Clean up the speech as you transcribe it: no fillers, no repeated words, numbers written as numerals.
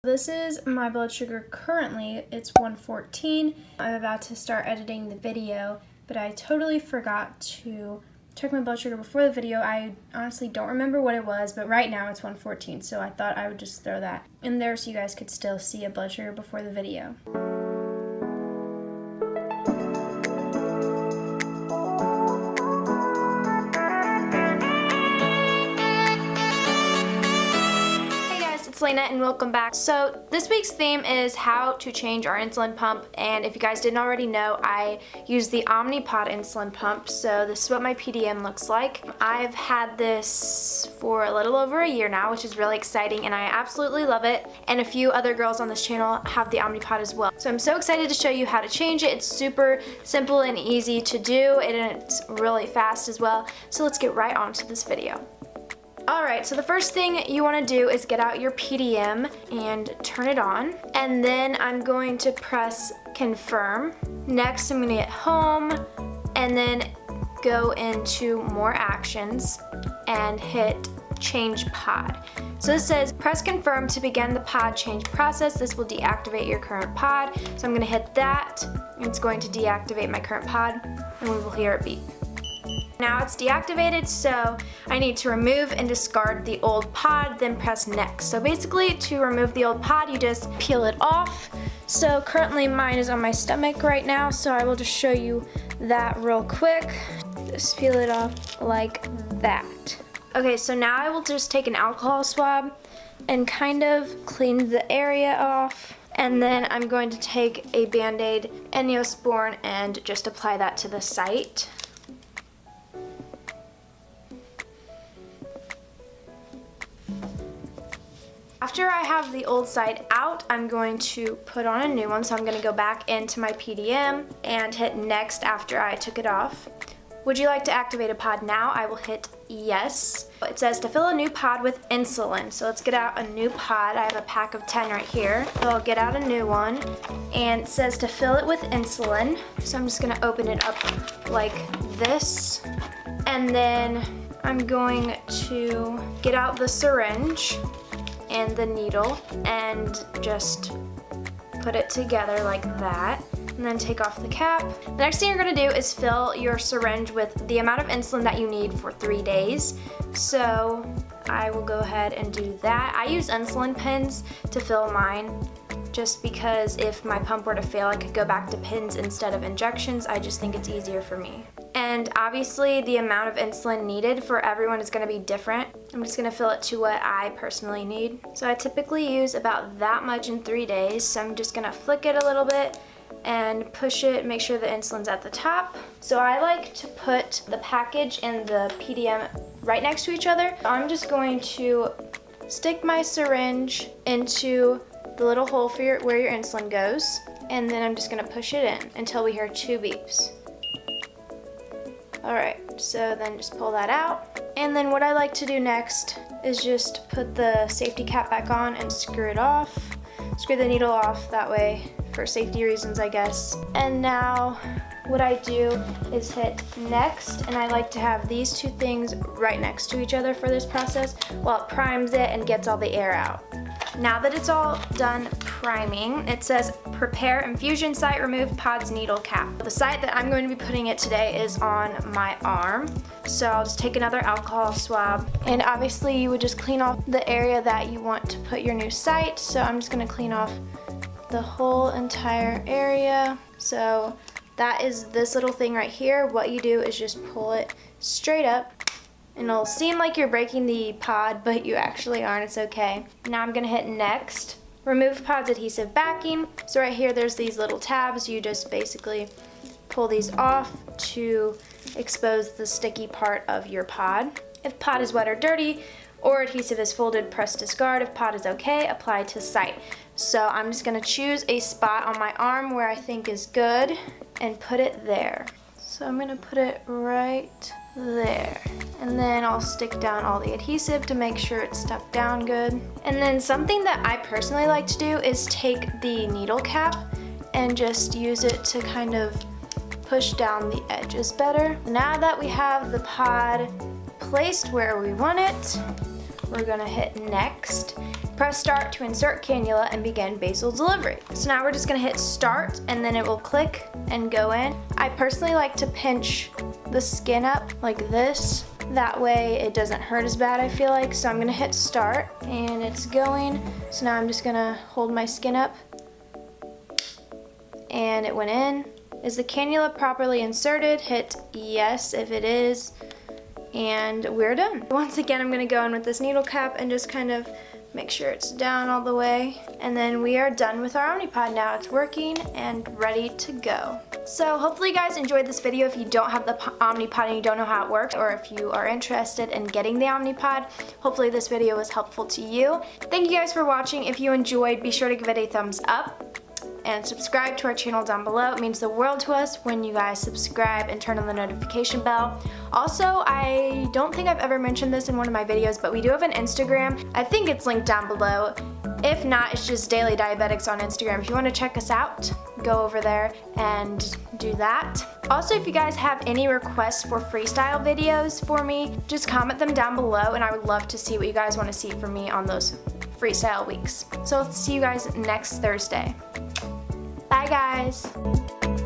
This is my blood sugar currently. It's 114. I'm about to start editing the video, but I totally forgot to check my blood sugar before the video. I honestly don't remember what it was, but right now it's 114, so I thought I would just throw that in there so you guys could still see a blood sugar before the video. It's Laina and welcome back. So this week's theme is how to change our insulin pump, and if you guys didn't already know, I use the Omnipod insulin pump. So this is what my PDM looks like. I've had this for a little over a year now, which is really exciting, and I absolutely love it. And a few other girls on this channel have the Omnipod as well. So I'm so excited to show you how to change it. It's super simple and easy to do, and it's really fast as well. So let's get right on to this video. Alright, so the first thing you want to do is get out your PDM and turn it on. And then I'm going to press confirm. Next, I'm going to hit home and then go into more actions and hit change pod. So this says press confirm to begin the pod change process. This will deactivate your current pod. So I'm going to hit that. It's going to deactivate my current pod and we will hear it beep. Now it's deactivated, so I need to remove and discard the old pod, then press next. So basically, to remove the old pod, you just peel it off. So currently mine is on my stomach right now, so I will just show you that real quick. Just peel it off like that. Okay, so now I will just take an alcohol swab and kind of clean the area off. And then I'm going to take a Band-Aid and Neosporin and just apply that to the site. After I have the old side out, I'm going to put on a new one. So I'm going to go back into my PDM and hit next after I took it off. Would you like to activate a pod now? I will hit yes. It says to fill a new pod with insulin. So let's get out a new pod. I have a pack of 10 right here. So I'll get out a new one. And it says to fill it with insulin. So I'm just going to open it up like this. And then I'm going to get out the syringe and the needle and just put it together like that, and then take off the cap. The next thing you're going to do is fill your syringe with the amount of insulin that you need for 3 days. So I will go ahead and do that. I use insulin pens to fill mine just because if my pump were to fail, I could go back to pens instead of injections. I just think it's easier for me. And obviously the amount of insulin needed for everyone is going to be different. I'm just going to fill it to what I personally need. So I typically use about that much in 3 days. So I'm just going to flick it a little bit and push it, make sure the insulin's at the top. So I like to put the package and the PDM right next to each other. I'm just going to stick my syringe into the little hole for where your insulin goes, and then I'm just going to push it in until we hear 2 beeps. Alright, so then just pull that out. And then what I like to do next is just put the safety cap back on and screw it off. Screw the needle off that way for safety reasons, I guess. And now what I do is hit next, and I like to have these two things right next to each other for this process while it primes it and gets all the air out. Now that it's all done priming, it says prepare infusion site, remove pod's needle cap. The site that I'm going to be putting it today is on my arm. So I'll just take another alcohol swab, and obviously you would just clean off the area that you want to put your new site. So I'm just going to clean off the whole entire area. So that is this little thing right here. What you do is just pull it straight up. And it'll seem like you're breaking the pod, but you actually aren't. It's okay. Now I'm gonna hit next. Remove pod's adhesive backing. So right here, there's these little tabs. You just basically pull these off to expose the sticky part of your pod. If pod is wet or dirty, or adhesive is folded, press discard. If pod is okay, apply to site. So I'm just gonna choose a spot on my arm where I think is good and put it there. So I'm gonna put it right there. And then I'll stick down all the adhesive to make sure it's stuck down good. And then something that I personally like to do is take the needle cap and just use it to kind of push down the edges better. Now that we have the pod placed where we want it, we're gonna hit next. Press start to insert cannula and begin basal delivery. So now we're just gonna hit start and then it will click and go in. I personally like to pinch the skin up like this. That way it doesn't hurt as bad, I feel like. So I'm gonna hit start and it's going. So now I'm just gonna hold my skin up and it went in. Is the cannula properly inserted? Hit yes if it is, and we're done. Once again, I'm gonna go in with this needle cap and just kind of make sure it's down all the way. And then we are done with our Omnipod now. It's working and ready to go. So hopefully you guys enjoyed this video. If you don't have the Omnipod and you don't know how it works, or if you are interested in getting the Omnipod, hopefully this video was helpful to you. Thank you guys for watching. If you enjoyed, be sure to give it a thumbs up and subscribe to our channel down below. It means the world to us when you guys subscribe and turn on the notification bell. Also, I don't think I've ever mentioned this in one of my videos, but we do have an Instagram. I think it's linked down below. If not, it's just Daily Diabetics on Instagram. If you want to check us out, go over there and do that. Also, if you guys have any requests for freestyle videos for me, just comment them down below and I would love to see what you guys want to see from me on those freestyle weeks. So I'll see you guys next Thursday. Bye guys!